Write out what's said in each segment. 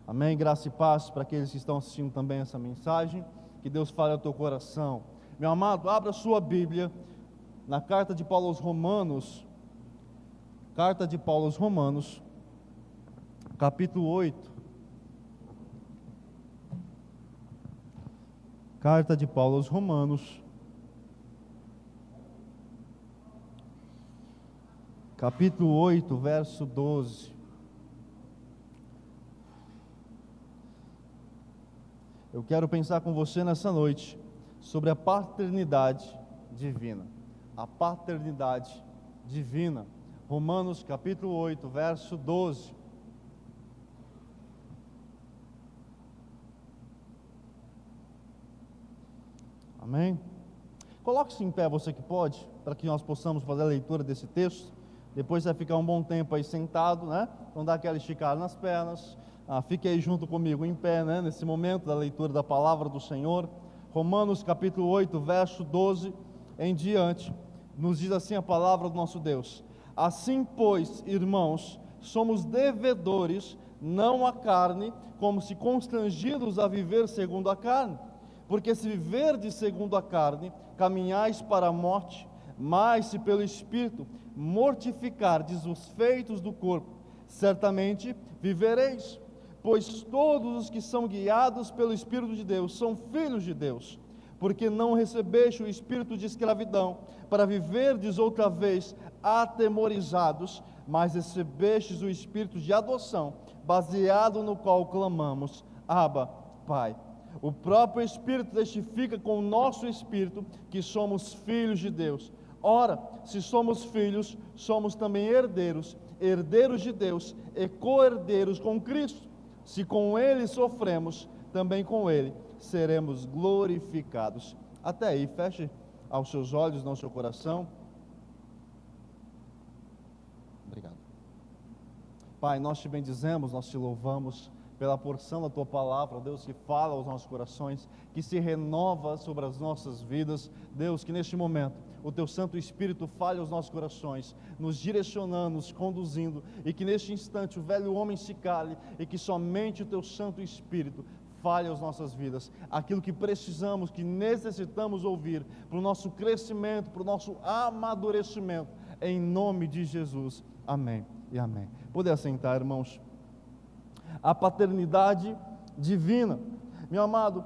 Amém? Graça e paz para aqueles que estão assistindo também essa mensagem. Que Deus fale ao teu coração. Meu amado, abra sua Bíblia na carta de Paulo aos Romanos. Carta de Paulo aos Romanos, capítulo 8. Carta de Paulo aos Romanos, capítulo 8, verso 12. Eu quero pensar com você nessa noite sobre a paternidade divina. A paternidade divina. Romanos capítulo 8, verso 12. Amém? Coloque-se em pé, você que pode, para que nós possamos fazer a leitura desse texto. Depois vai ficar um bom tempo aí sentado, né? Então dá aquela esticada nas pernas. Fique aí junto comigo em pé, né? Nesse momento da leitura da palavra do Senhor. Romanos capítulo 8, verso 12 em diante, nos diz assim a palavra do nosso Deus: assim, pois, irmãos, somos devedores, não à carne, como se constrangidos a viver segundo a carne. Porque se viverdes segundo a carne, caminhais para a morte, mas se pelo Espírito mortificardes os feitos do corpo, certamente vivereis. Pois todos os que são guiados pelo Espírito de Deus são filhos de Deus. Porque não recebeste o espírito de escravidão, para viverdes outra vez atemorizados, mas recebestes o espírito de adoção, baseado no qual clamamos: Abba, Pai. O próprio Espírito testifica com o nosso espírito que somos filhos de Deus. Ora, se somos filhos, somos também herdeiros, herdeiros de Deus e co-herdeiros com Cristo. Se com Ele sofremos, também com Ele seremos glorificados. Até aí, feche aos seus olhos, no seu coração. Obrigado. Pai, nós te bendizemos, nós te louvamos pela porção da Tua palavra, Deus, que fala aos nossos corações, que se renova sobre as nossas vidas. Deus, que neste momento o Teu Santo Espírito fale aos nossos corações, nos direcionando, nos conduzindo, e que neste instante o velho homem se cale, e que somente o Teu Santo Espírito fale às nossas vidas, aquilo que precisamos, que necessitamos ouvir, para o nosso crescimento, para o nosso amadurecimento, em nome de Jesus, amém e amém. Poder assentar, irmãos. A paternidade divina. Meu amado,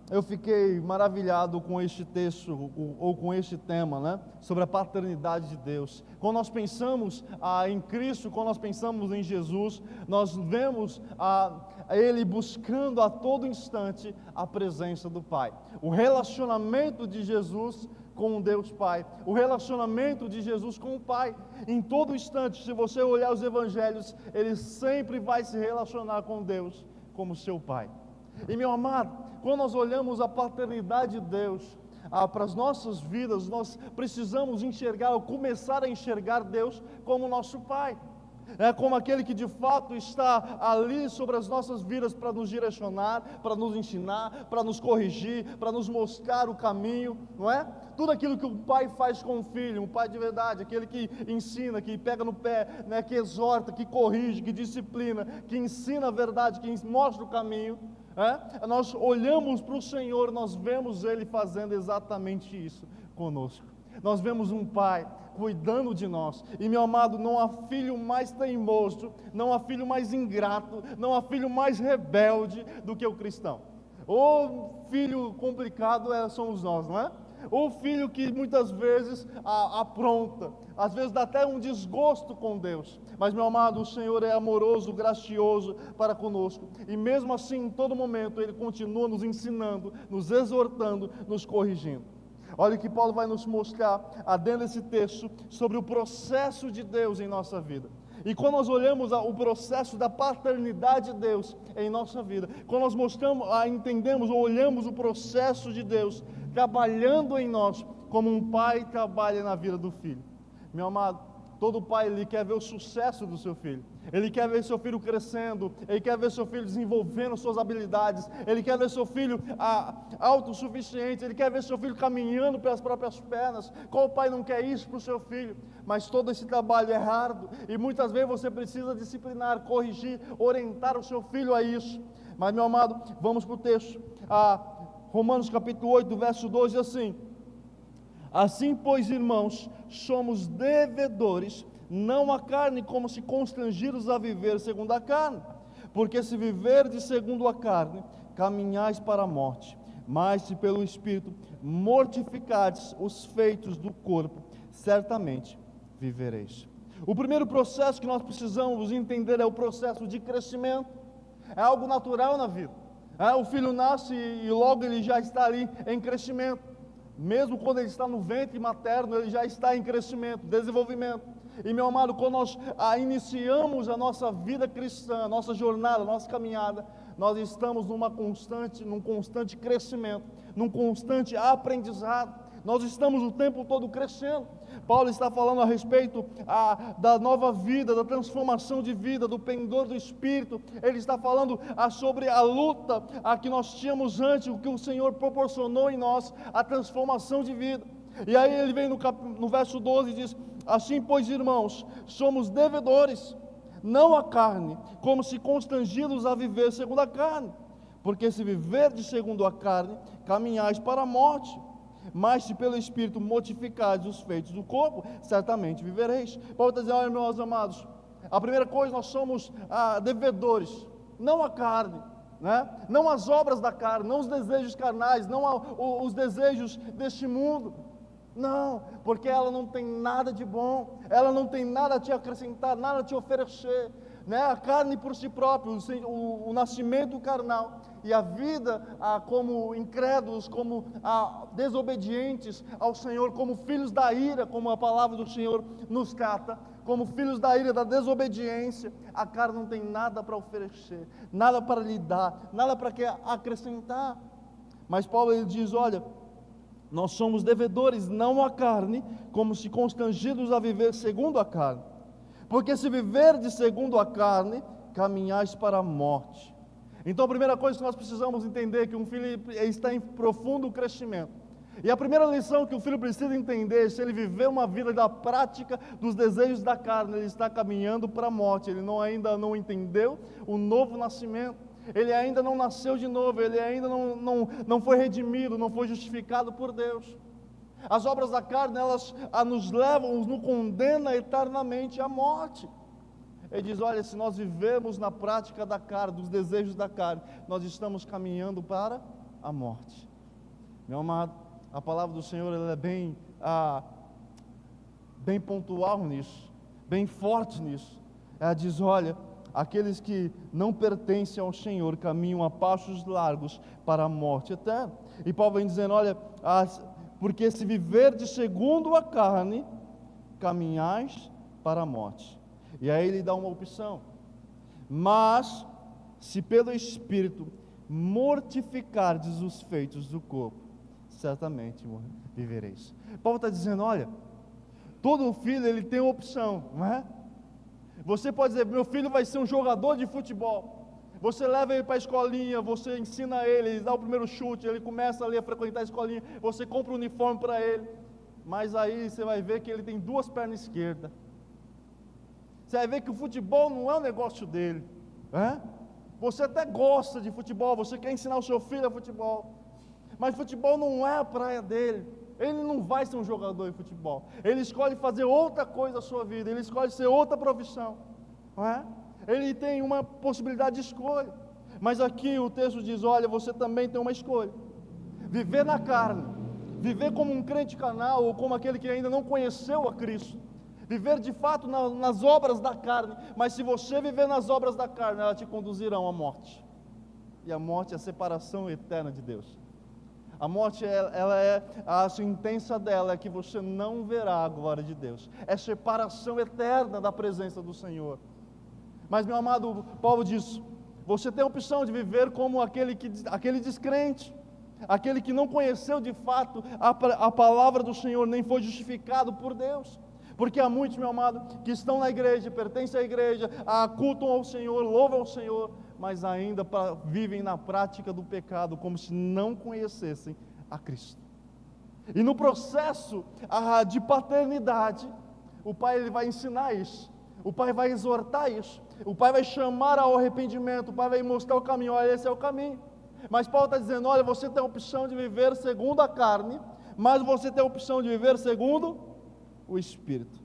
eu fiquei maravilhado com este texto, ou com este tema, né? Sobre a paternidade de Deus. Quando nós pensamos em Cristo, quando nós pensamos em Jesus, nós vemos Ele buscando a todo instante a presença do Pai. O relacionamento de Jesus com Deus Pai, o relacionamento de Jesus com o Pai, em todo instante. Se você olhar os evangelhos, Ele sempre vai se relacionar com Deus como seu Pai. E meu amado, quando nós olhamos a paternidade de Deus para as nossas vidas, nós precisamos enxergar, ou começar a enxergar Deus como nosso Pai, como aquele que de fato está ali sobre as nossas vidas para nos direcionar, para nos ensinar, para nos corrigir, para nos mostrar o caminho, não é? Tudo aquilo que o pai faz com o filho, um pai de verdade, aquele que ensina, que pega no pé, né, que exorta, que corrige, que disciplina, que ensina a verdade, que mostra o caminho. Nós olhamos para o Senhor, nós vemos Ele fazendo exatamente isso conosco. Nós vemos um Pai cuidando de nós. E meu amado, não há filho mais teimoso, não há filho mais ingrato, não há filho mais rebelde do que o cristão. O filho complicado somos nós, não é? O filho que muitas vezes apronta, às vezes dá até um desgosto com Deus. Mas meu amado, o Senhor é amoroso, gracioso para conosco. E mesmo assim, em todo momento, Ele continua nos ensinando, nos exortando, nos corrigindo. Olha o que Paulo vai nos mostrar dentro desse texto sobre o processo de Deus em nossa vida. E quando nós olhamos o processo da paternidade de Deus em nossa vida, quando nós entendemos ou olhamos o processo de Deus trabalhando em nós, como um pai trabalha na vida do filho. Meu amado, todo pai ele quer ver o sucesso do seu filho. Ele quer ver seu filho crescendo, ele quer ver seu filho desenvolvendo suas habilidades, ele quer ver seu filho autossuficiente, ele quer ver seu filho caminhando pelas próprias pernas. Qual pai não quer isso para o seu filho? Mas todo esse trabalho é árduo, e muitas vezes você precisa disciplinar, corrigir, orientar o seu filho a isso. Mas, meu amado, vamos para o texto. Romanos capítulo 8, verso 12, assim: assim, pois, irmãos, somos devedores, não a carne, como se constrangidos a viver segundo a carne. Porque se viverdes segundo a carne, caminhais para a morte. Mas se pelo Espírito mortificardes os feitos do corpo, certamente vivereis. O primeiro processo que nós precisamos entender é o processo de crescimento. É algo natural na vida. O filho nasce e logo ele já está ali em crescimento. Mesmo quando ele está no ventre materno, ele já está em crescimento, desenvolvimento. E, meu amado, quando nós iniciamos a nossa vida cristã, a nossa jornada, a nossa caminhada, nós estamos num constante crescimento, num constante aprendizado. Nós estamos o tempo todo crescendo. Paulo está falando a respeito da nova vida, da transformação de vida, do pendor do Espírito. Ele está falando sobre a luta que nós tínhamos antes, o que o Senhor proporcionou em nós, a transformação de vida. E aí ele vem no verso 12 e diz: assim, pois, irmãos, somos devedores, não a carne, como se constrangidos a viver segundo a carne. Porque se viverdes segundo a carne, caminhais para a morte. Mas se pelo Espírito mortificardes os feitos do corpo, certamente vivereis. Paulo está dizendo: olha, meus amados, a primeira coisa, nós somos devedores, não a carne, né? Não as obras da carne, não os desejos carnais, não os desejos deste mundo. Não, porque ela não tem nada de bom, ela não tem nada a te acrescentar, nada a te oferecer, né? A carne por si própria, o nascimento carnal e a vida como incrédulos, como desobedientes ao Senhor, como filhos da ira, como a palavra do Senhor nos trata, como filhos da ira, da desobediência. A carne não tem nada para oferecer, nada para lhe dar, nada para acrescentar. Mas Paulo ele diz: olha, nós somos devedores, não a carne, como se constrangidos a viver segundo a carne. Porque se viverdes segundo a carne, caminhais para a morte. Então a primeira coisa que nós precisamos entender é que um filho está em profundo crescimento. E a primeira lição que o filho precisa entender, se ele viver uma vida da prática dos desejos da carne, ele está caminhando para a morte. Ele ainda não entendeu o novo nascimento. Ele ainda não nasceu de novo, ele ainda não foi redimido, não foi justificado por Deus. As obras da carne, elas nos levam, nos condenam eternamente à morte. Ele diz: olha, se nós vivemos na prática da carne, dos desejos da carne, nós estamos caminhando para a morte. Meu amado, a palavra do Senhor ela é bem pontual nisso, bem forte nisso. Ela diz: olha, aqueles que não pertencem ao Senhor caminham a passos largos para a morte eterna. E Paulo vem dizendo: olha, porque se viverdes segundo a carne, caminhais para a morte. E aí ele dá uma opção: mas se pelo Espírito mortificardes os feitos do corpo, certamente vivereis. Paulo está dizendo: olha, todo filho ele tem opção, não é? Você pode dizer: meu filho vai ser um jogador de futebol. Você leva ele para a escolinha, você ensina ele dá o primeiro chute, ele começa ali a frequentar a escolinha, você compra um uniforme para ele, mas aí você vai ver que ele tem 2 pernas esquerdas. Você vai ver que o futebol não é o negócio dele, né? Você até gosta de futebol, você quer ensinar o seu filho a futebol, mas futebol não é a praia dele. Ele não vai ser um jogador de futebol, ele escolhe fazer outra coisa na sua vida, ele escolhe ser outra profissão, não é? Ele tem uma possibilidade de escolha. Mas aqui o texto diz: olha, você também tem uma escolha: viver na carne, viver como um crente carnal, ou como aquele que ainda não conheceu a Cristo, viver de fato nas obras da carne. Mas se você viver nas obras da carne, elas te conduzirão à morte, e a morte é a separação eterna de Deus. A morte, ela é a sentença dela é que você não verá a glória de Deus, é separação eterna da presença do Senhor. Mas, meu amado, Paulo diz: você tem a opção de viver como aquele descrente, aquele que não conheceu de fato a palavra do Senhor, nem foi justificado por Deus. Porque há muitos, meu amado, que estão na igreja, pertencem à igreja, cultuam ao Senhor, louvam ao Senhor, mas ainda vivem na prática do pecado, como se não conhecessem a Cristo. E no processo de paternidade, o pai ele vai ensinar isso, o pai vai exortar isso, o pai vai chamar ao arrependimento, o pai vai mostrar o caminho, olha, esse é o caminho. Mas Paulo está dizendo, olha, você tem a opção de viver segundo a carne, mas você tem a opção de viver segundo o Espírito.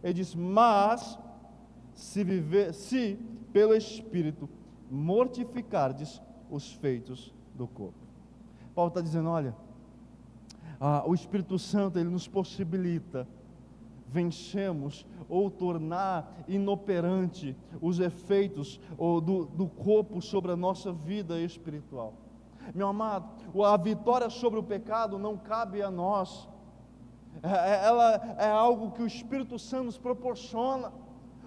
Ele diz, mas se pelo Espírito mortificardes os feitos do corpo. Paulo está dizendo, olha, o Espírito Santo ele nos possibilita vencermos ou tornar inoperante os efeitos do corpo sobre a nossa vida espiritual. Meu amado, a vitória sobre o pecado não cabe a nós, ela é algo que o Espírito Santo nos proporciona.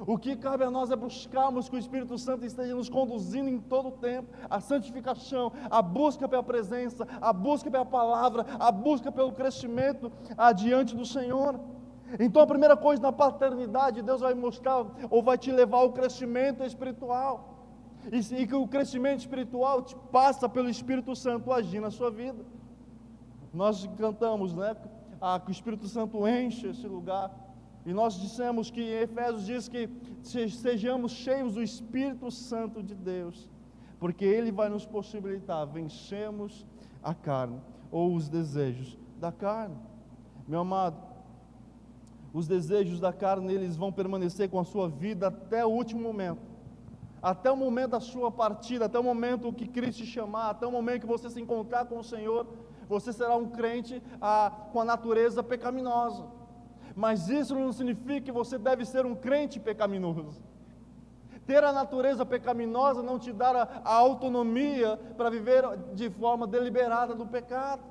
O que cabe a nós é buscarmos que o Espírito Santo esteja nos conduzindo em todo o tempo, a santificação, a busca pela presença, a busca pela palavra, a busca pelo crescimento adiante do Senhor. Então a primeira coisa na paternidade, Deus vai mostrar ou vai te levar ao crescimento espiritual, e que o crescimento espiritual te passa pelo Espírito Santo agir na sua vida. Nós cantamos, né, que o Espírito Santo enche esse lugar, e nós dissemos que em Efésios diz que sejamos cheios do Espírito Santo de Deus, porque Ele vai nos possibilitar vencermos a carne, ou os desejos da carne. Meu amado, os desejos da carne, eles vão permanecer com a sua vida até o último momento, até o momento da sua partida, até o momento que Cristo te chamar, até o momento que você se encontrar com o Senhor, você será um crente com a natureza pecaminosa. Mas isso não significa que você deve ser um crente pecaminoso. Ter a natureza pecaminosa não te dá a autonomia para viver de forma deliberada do pecado.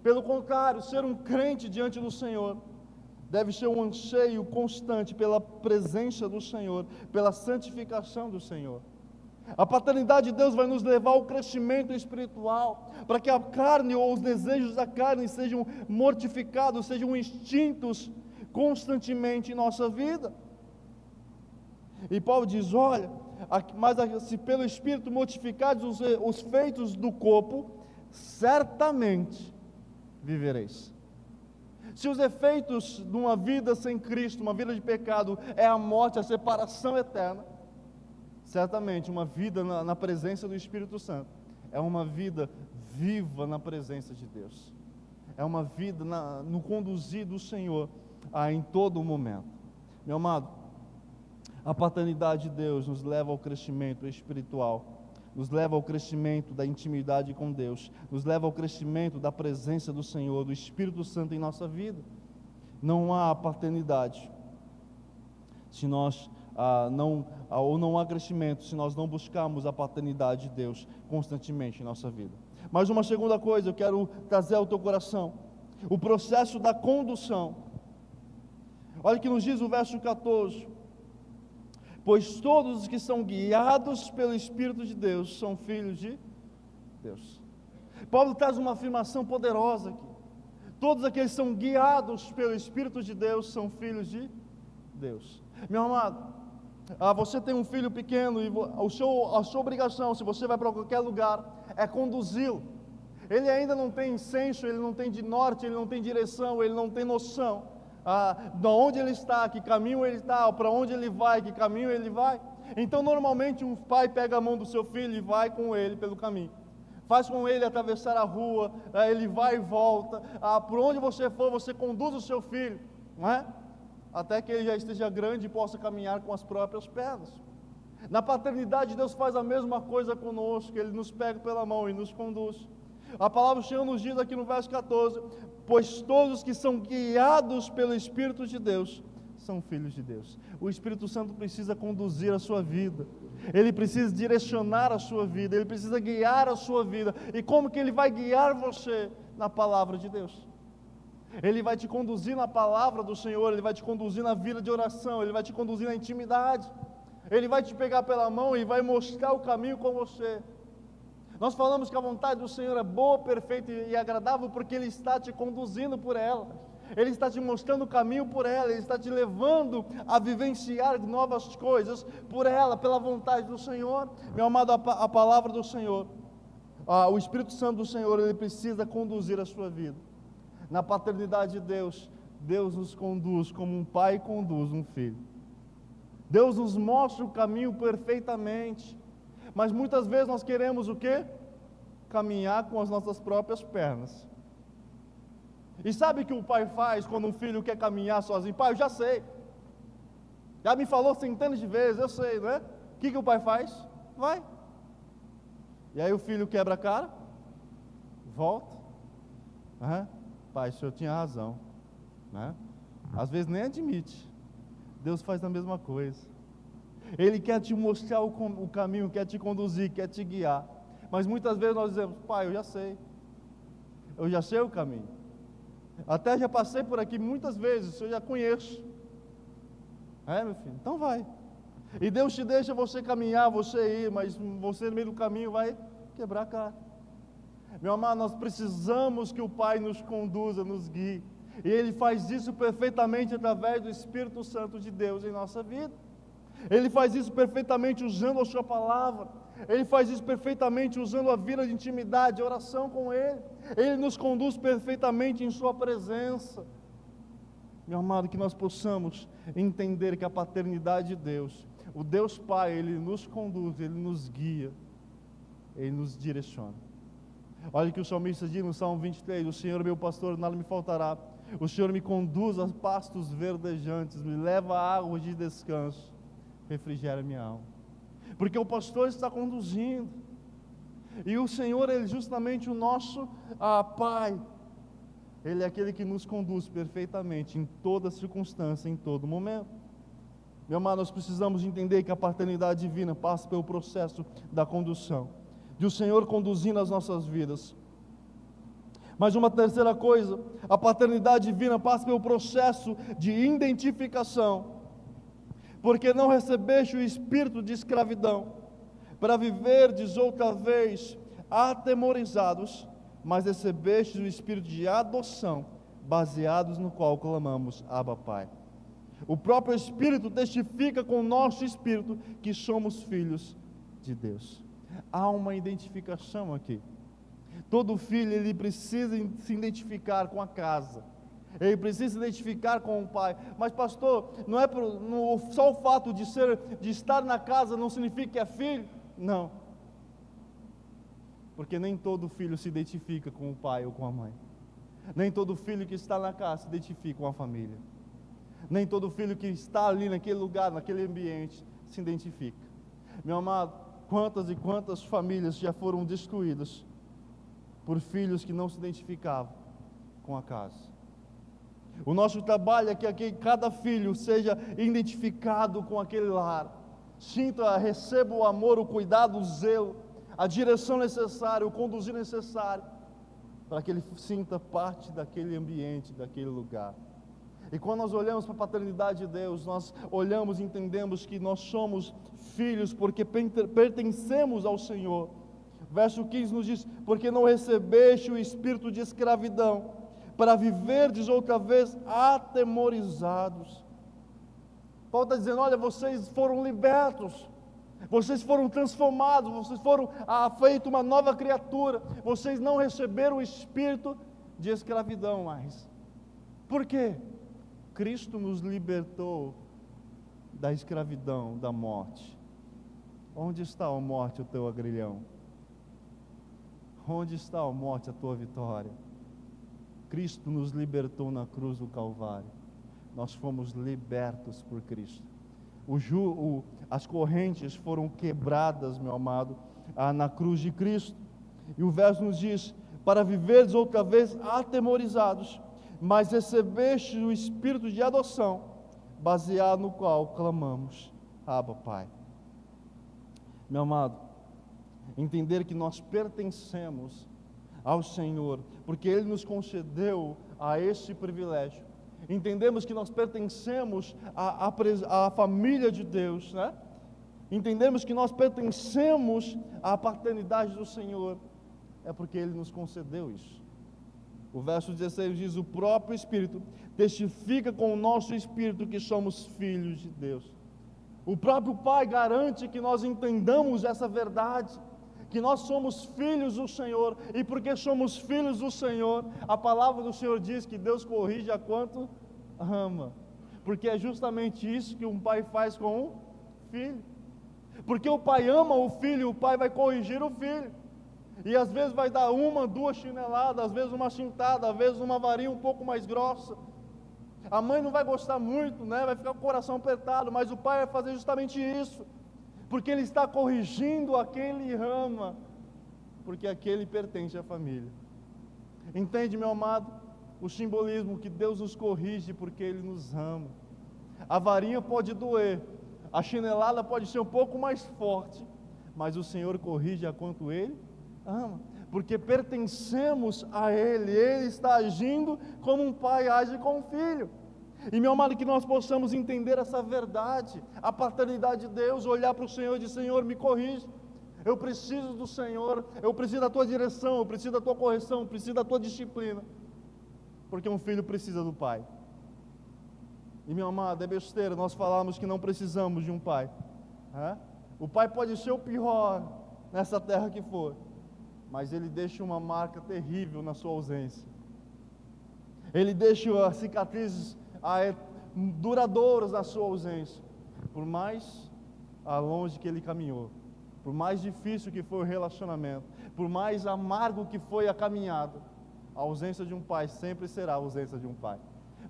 Pelo contrário, ser um crente diante do Senhor deve ser um anseio constante pela presença do Senhor, pela santificação do Senhor. A paternidade de Deus vai nos levar ao crescimento espiritual, para que a carne ou os desejos da carne sejam mortificados, sejam extintos constantemente em nossa vida. E Paulo diz, olha, mas se pelo Espírito mortificados os feitos do corpo, certamente vivereis. Se os efeitos de uma vida sem Cristo, uma vida de pecado, é a morte, a separação eterna, certamente uma vida na presença do Espírito Santo é uma vida viva na presença de Deus, é uma vida no conduzir do Senhor em todo momento. Meu amado, a paternidade de Deus nos leva ao crescimento espiritual, nos leva ao crescimento da intimidade com Deus, nos leva ao crescimento da presença do Senhor, do Espírito Santo em nossa vida. Não há paternidade se nós não há crescimento se nós não buscarmos a paternidade de Deus constantemente em nossa vida. Mas uma segunda coisa eu quero trazer ao teu coração, o processo da condução. Olha o que nos diz o verso 14: pois todos os que são guiados pelo Espírito de Deus são filhos de Deus. Paulo traz uma afirmação poderosa aqui. Todos aqueles que são guiados pelo Espírito de Deus são filhos de Deus. Meu amado, você tem um filho pequeno e a sua obrigação, se você vai para qualquer lugar, é conduzi-lo. Ele ainda não tem senso, ele não tem de norte, ele não tem direção, ele não tem noção de onde ele está, que caminho ele está, para onde ele vai, que caminho ele vai. Então normalmente um pai pega a mão do seu filho e vai com ele pelo caminho, faz com ele atravessar a rua, ele vai e volta, por onde você for, você conduz o seu filho, não é? Até que ele já esteja grande e possa caminhar com as próprias pernas. Na paternidade, Deus faz a mesma coisa conosco, Ele nos pega pela mão e nos conduz. A palavra do Senhor nos diz aqui no verso 14: pois todos que são guiados pelo Espírito de Deus são filhos de Deus. O Espírito Santo precisa conduzir a sua vida, Ele precisa direcionar a sua vida, Ele precisa guiar a sua vida. E como que Ele vai guiar você? Na palavra de Deus. Ele vai te conduzir na palavra do Senhor, Ele vai te conduzir na vida de oração, Ele vai te conduzir na intimidade, Ele vai te pegar pela mão e vai mostrar o caminho com você. Nós falamos que a vontade do Senhor é boa, perfeita e agradável, porque Ele está te conduzindo por ela. Ele está te mostrando o caminho por ela, Ele está te levando a vivenciar novas coisas por ela, pela vontade do Senhor. Meu amado, a palavra do Senhor, o Espírito Santo do Senhor, Ele precisa conduzir a sua vida. Na paternidade de Deus, Deus nos conduz como um pai conduz um filho. Deus nos mostra o caminho perfeitamente, mas muitas vezes nós queremos o quê? Caminhar com as nossas próprias pernas. E sabe o que o pai faz quando um filho quer caminhar sozinho? Pai, eu já sei. Já me falou centenas de vezes, eu sei, não é? O que o pai faz? Vai. E aí o filho quebra a cara, volta. Pai, o senhor tinha razão, né? Às vezes nem admite. Deus faz a mesma coisa. Ele quer te mostrar o caminho, quer te conduzir, quer te guiar. Mas muitas vezes nós dizemos: pai, eu já sei o caminho. Até já passei por aqui muitas vezes, eu já conheço. Meu filho, então vai. E Deus te deixa você caminhar, você ir, mas você no meio do caminho vai quebrar a cara. Meu amado, nós precisamos que o Pai nos conduza, nos guie. E Ele faz isso perfeitamente através do Espírito Santo de Deus em nossa vida. Ele faz isso perfeitamente usando a sua palavra. Ele faz isso perfeitamente usando a vida de intimidade, a oração com Ele. Ele nos conduz perfeitamente em sua presença. Meu amado, que nós possamos entender que a paternidade de Deus, o Deus Pai, Ele nos conduz, Ele nos guia, Ele nos direciona. Olha o que o salmista diz no Salmo 23: o Senhor é meu pastor, nada me faltará. O Senhor me conduz a pastos verdejantes, me leva a águas de descanso, refrigera minha alma. Porque o pastor está conduzindo, e o Senhor, Ele é justamente o nosso Pai. Ele é aquele que nos conduz perfeitamente em toda circunstância, em todo momento. Meu amado, nós precisamos entender que a paternidade divina passa pelo processo da condução, de o Senhor conduzindo as nossas vidas. Mas uma terceira coisa, a paternidade divina passa pelo processo de identificação, porque não recebeste o espírito de escravidão, para viverdes outra vez atemorizados, mas recebeste o espírito de adoção, baseados no qual clamamos: Abba, Pai. O próprio Espírito testifica com o nosso espírito que somos filhos de Deus. Há uma identificação aqui. Todo filho, ele precisa se identificar com a casa, ele precisa se identificar com o pai. Mas pastor, não é só o fato de estar na casa não significa que é filho? Não, porque nem todo filho se identifica com o pai ou com a mãe. Nem todo filho que está na casa se identifica com a família. Nem todo filho que está ali naquele lugar, naquele ambiente, se identifica. Meu amado, quantas e quantas famílias já foram destruídas por filhos que não se identificavam com a casa. O nosso trabalho é que cada filho seja identificado com aquele lar, receba o amor, o cuidado, o zelo, a direção necessária, o conduzir necessário, para que ele sinta parte daquele ambiente, daquele lugar. E quando nós olhamos para a paternidade de Deus, nós olhamos e entendemos que nós somos filhos porque pertencemos ao Senhor. Verso 15 nos diz: porque não recebeste o espírito de escravidão, para viverdes outra vez atemorizados. Paulo está dizendo: olha, vocês foram libertos, vocês foram transformados, vocês foram feitos uma nova criatura, vocês não receberam o espírito de escravidão mais. Por quê? Cristo nos libertou da escravidão, da morte. Onde está, ó morte, o teu agrilhão? Onde está, ó morte, a tua vitória? Cristo nos libertou na cruz do Calvário. Nós fomos libertos por Cristo. As correntes foram quebradas, meu amado, na cruz de Cristo. E o verso nos diz: para viveres outra vez atemorizados, mas recebeste o espírito de adoção, baseado no qual clamamos: Abba, Pai. Meu amado, entender que nós pertencemos ao Senhor, porque Ele nos concedeu a esse privilégio. Entendemos que nós pertencemos à família de Deus, né? Entendemos que nós pertencemos à paternidade do Senhor, é porque Ele nos concedeu isso. O verso 16 diz: o próprio Espírito testifica com o nosso espírito que somos filhos de Deus. O próprio Pai garante que nós entendamos essa verdade, que nós somos filhos do Senhor, e porque somos filhos do Senhor, a palavra do Senhor diz que Deus corrige a quanto ama, porque é justamente isso que um pai faz com o filho. Porque o pai ama o filho, o pai vai corrigir o filho, e às vezes vai dar uma, duas chineladas, às vezes uma chintada, às vezes uma varinha um pouco mais grossa. A mãe não vai gostar muito, né? Vai ficar com o coração apertado, mas o pai vai fazer justamente isso, porque ele está corrigindo a quem ele ama, porque aquele pertence à família. Entende, meu amado, o simbolismo que Deus nos corrige porque Ele nos ama. A varinha pode doer, a chinelada pode ser um pouco mais forte, mas o Senhor corrige a quanto Ele ama, porque pertencemos a Ele. Ele está agindo como um pai age com o filho. E, meu amado, que nós possamos entender essa verdade, a paternidade de Deus, olhar para o Senhor e dizer: Senhor, me corrige, eu preciso do Senhor, eu preciso da Tua direção, eu preciso da Tua correção, eu preciso da Tua disciplina, porque um filho precisa do pai. E, meu amado, é besteira nós falarmos que não precisamos de um pai. O pai pode ser o pior nessa terra que for, mas ele deixa uma marca terrível na sua ausência. Ele deixa cicatrizes duradouras na sua ausência. Por mais longe que ele caminhou, por mais difícil que foi o relacionamento, por mais amargo que foi a caminhada, a ausência de um pai sempre será a ausência de um pai.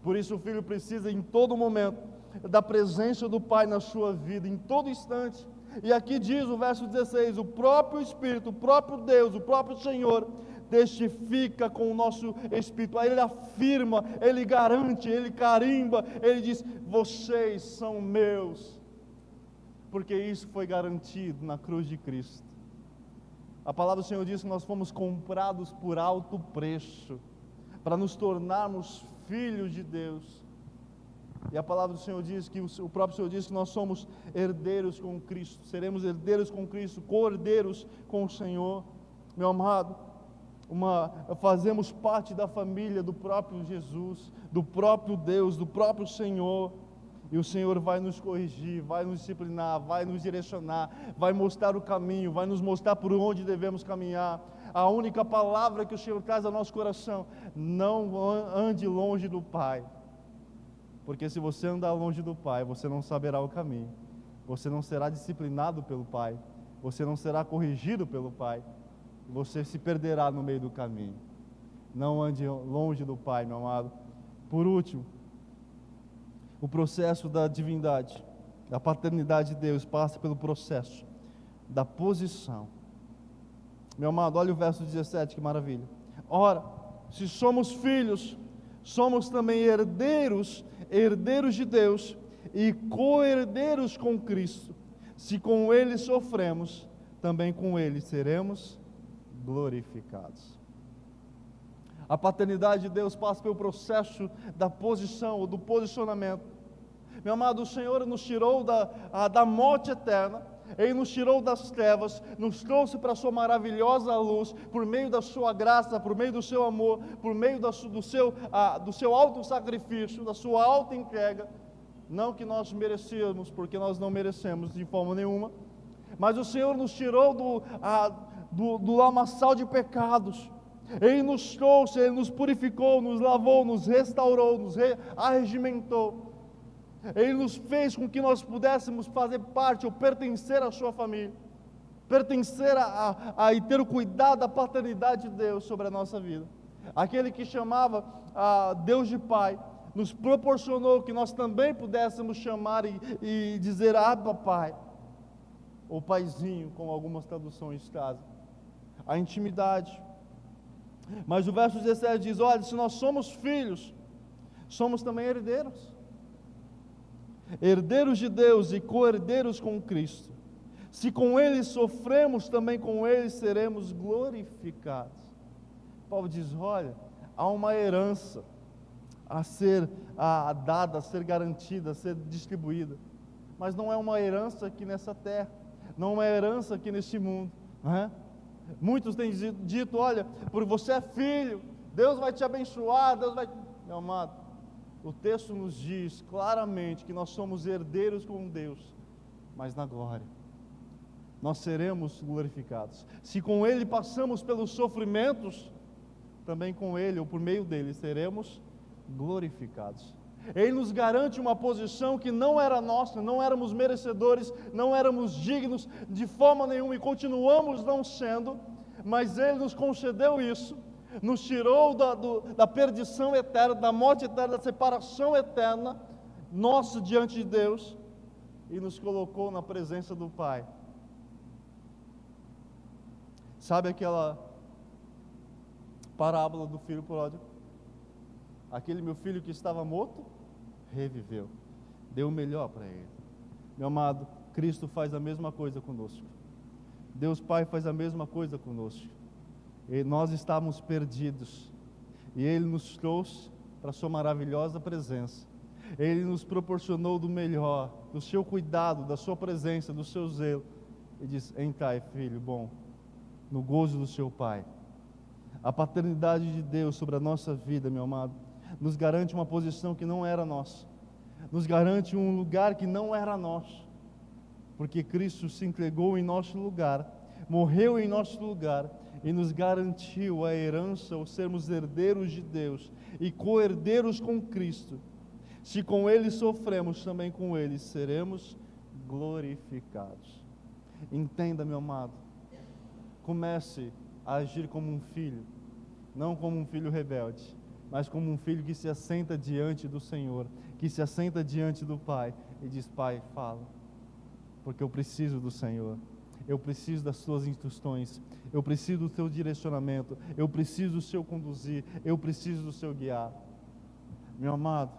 Por isso o filho precisa em todo momento da presença do pai na sua vida, em todo instante. E aqui diz o verso 16: o próprio Espírito, o próprio Deus, o próprio Senhor testifica com o nosso espírito. Aí ele afirma, ele garante, ele carimba, ele diz: vocês são meus, porque isso foi garantido na cruz de Cristo. A palavra do Senhor diz que nós fomos comprados por alto preço, para nos tornarmos filhos de Deus. E a palavra do Senhor diz que o próprio Senhor diz que nós somos herdeiros com Cristo, seremos herdeiros com Cristo, co-herdeiros com o Senhor. Meu amado, fazemos parte da família do próprio Jesus, do próprio Deus, do próprio Senhor, e o Senhor vai nos corrigir, vai nos disciplinar, vai nos direcionar, vai mostrar o caminho, vai nos mostrar por onde devemos caminhar. A única palavra que o Senhor traz ao nosso coração: não ande longe do Pai, porque se você andar longe do Pai, você não saberá o caminho, você não será disciplinado pelo Pai, você não será corrigido pelo Pai, você se perderá no meio do caminho. Não ande longe do Pai, meu amado. Por último, o processo da divindade, da paternidade de Deus, passa pelo processo da posição. Meu amado, olha o verso 17, que maravilha. Ora, se somos filhos, somos também herdeiros, herdeiros de Deus e co-herdeiros com Cristo. Se com Ele sofremos, também com Ele seremos glorificados. A paternidade de Deus passa pelo processo da posição, ou do posicionamento. Meu amado, o Senhor nos tirou da morte eterna, Ele nos tirou das trevas, nos trouxe para a sua maravilhosa luz, por meio da sua graça, por meio do seu amor, por meio do seu alto sacrifício, da sua alta entrega. Não que nós merecíamos, porque nós não merecemos de forma nenhuma, mas o Senhor nos tirou do lamaçal de pecados. Ele nos trouxe, Ele nos purificou, nos lavou, nos restaurou, nos arregimentou. Ele nos fez com que nós pudéssemos fazer parte ou pertencer à sua família, pertencer e ter o cuidado da paternidade de Deus sobre a nossa vida. Aquele que chamava Deus de Pai, nos proporcionou que nós também pudéssemos chamar e dizer Abba Pai, ou Paizinho, como algumas traduções trazem. A intimidade. Mas o verso 17 diz: olha, se nós somos filhos, somos também herdeiros, herdeiros de Deus e co-herdeiros com Cristo. Se com Ele sofremos, também com Ele seremos glorificados. Paulo diz: olha, há uma herança a ser dada, a ser garantida, a ser distribuída, mas não é uma herança aqui nessa terra, não é uma herança aqui neste mundo, não é? Muitos têm dito: olha, porque você é filho, Deus vai te abençoar, Deus vai... Meu amado, o texto nos diz claramente que nós somos herdeiros com Deus, mas na glória. Nós seremos glorificados. Se com Ele passamos pelos sofrimentos, também com Ele, ou por meio dele, seremos glorificados. Ele nos garante uma posição que não era nossa, não éramos merecedores, não éramos dignos de forma nenhuma e continuamos não sendo, mas Ele nos concedeu isso, nos tirou da perdição eterna, da morte eterna, da separação eterna, nossa diante de Deus, e nos colocou na presença do Pai. Sabe aquela parábola do filho pródigo? Aquele meu filho que estava morto, reviveu, deu o melhor para ele. Meu amado, Cristo faz a mesma coisa conosco. Deus Pai faz a mesma coisa conosco. E nós estávamos perdidos, e Ele nos trouxe para a sua maravilhosa presença. Ele nos proporcionou do melhor, do seu cuidado, da sua presença, do seu zelo, e diz: entrai, filho bom, no gozo do seu Pai. A paternidade de Deus sobre a nossa vida, meu amado, nos garante uma posição que não era nossa, nos garante um lugar que não era nosso, porque Cristo se entregou em nosso lugar, morreu em nosso lugar e nos garantiu a herança, ou sermos herdeiros de Deus e co-herdeiros com Cristo. Se com Ele sofremos, também com Ele seremos glorificados. Entenda, meu amado, comece a agir como um filho, não como um filho rebelde, mas como um filho que se assenta diante do Senhor, que se assenta diante do Pai e diz: Pai, fala, porque eu preciso do Senhor, eu preciso das Suas instruções, eu preciso do Seu direcionamento, eu preciso do Seu conduzir, eu preciso do Seu guiar. Meu amado,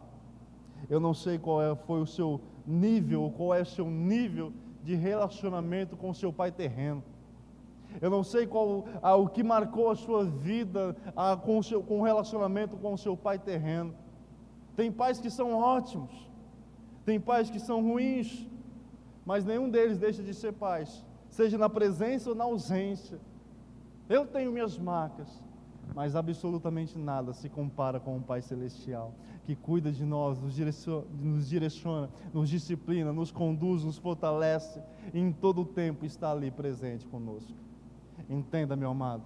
eu não sei foi o seu nível, ou qual é o seu nível de relacionamento com o seu pai terreno. Eu não sei o que marcou a sua vida com o relacionamento com o seu pai terreno. Tem pais que são ótimos, tem pais que são ruins, mas nenhum deles deixa de ser pais, seja na presença ou na ausência. Eu tenho minhas marcas, mas absolutamente nada se compara com o Pai Celestial, que cuida de nós, nos direciona, nos disciplina, nos conduz, nos fortalece, e em todo o tempo está ali presente conosco. Entenda, meu amado,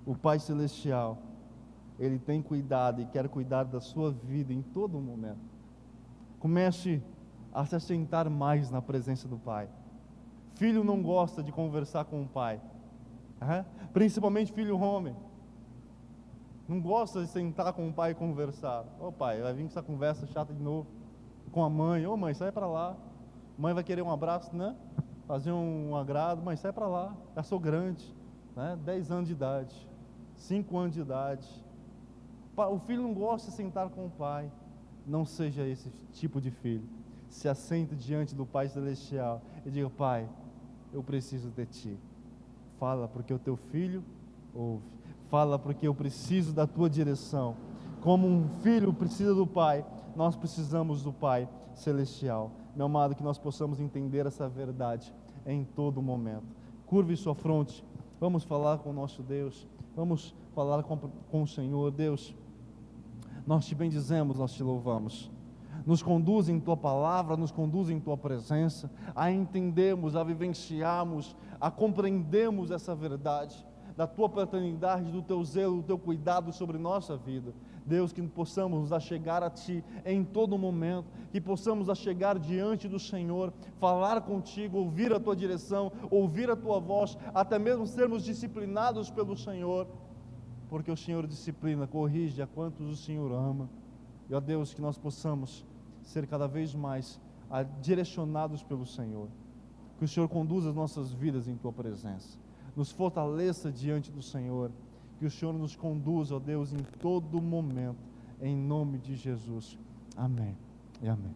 o Pai Celestial, Ele tem cuidado e quer cuidar da sua vida em todo momento. Comece a se assentar mais na presença do Pai. Filho não gosta de conversar com o pai, principalmente filho homem. Não gosta de sentar com o pai e conversar. Ô pai, vai vir com essa conversa chata de novo com a mãe. Ô mãe, sai para lá. Mãe vai querer um abraço, né? Fazer um agrado. Mãe, sai para lá. Já sou grande, né? 10 anos de idade, 5 anos de idade. O filho não gosta de sentar com o pai. Não seja esse tipo de filho. Se assente diante do Pai Celestial e diga: Pai, eu preciso de Ti. Fala, porque o Teu filho ouve. Fala, porque eu preciso da Tua direção. Como um filho precisa do Pai, nós precisamos do Pai Celestial. Meu amado, que nós possamos entender essa verdade em todo momento. Curve sua fronte, vamos falar com o nosso Deus, vamos falar com o Senhor. Deus, nós Te bendizemos, nós Te louvamos. Nos conduz em Tua palavra, nos conduz em Tua presença, a entendermos, a vivenciarmos, a compreendermos essa verdade, da Tua paternidade, do Teu zelo, do Teu cuidado sobre nossa vida. Deus, que possamos nos achegar a Ti em todo momento, que possamos achegar diante do Senhor, falar contigo, ouvir a Tua direção, ouvir a Tua voz, até mesmo sermos disciplinados pelo Senhor, porque o Senhor disciplina, corrige a quantos o Senhor ama. E ó Deus, que nós possamos ser cada vez mais direcionados pelo Senhor, que o Senhor conduza as nossas vidas em Tua presença, nos fortaleça diante do Senhor, que o Senhor nos conduza, ó Deus, em todo momento, em nome de Jesus. Amém e amém.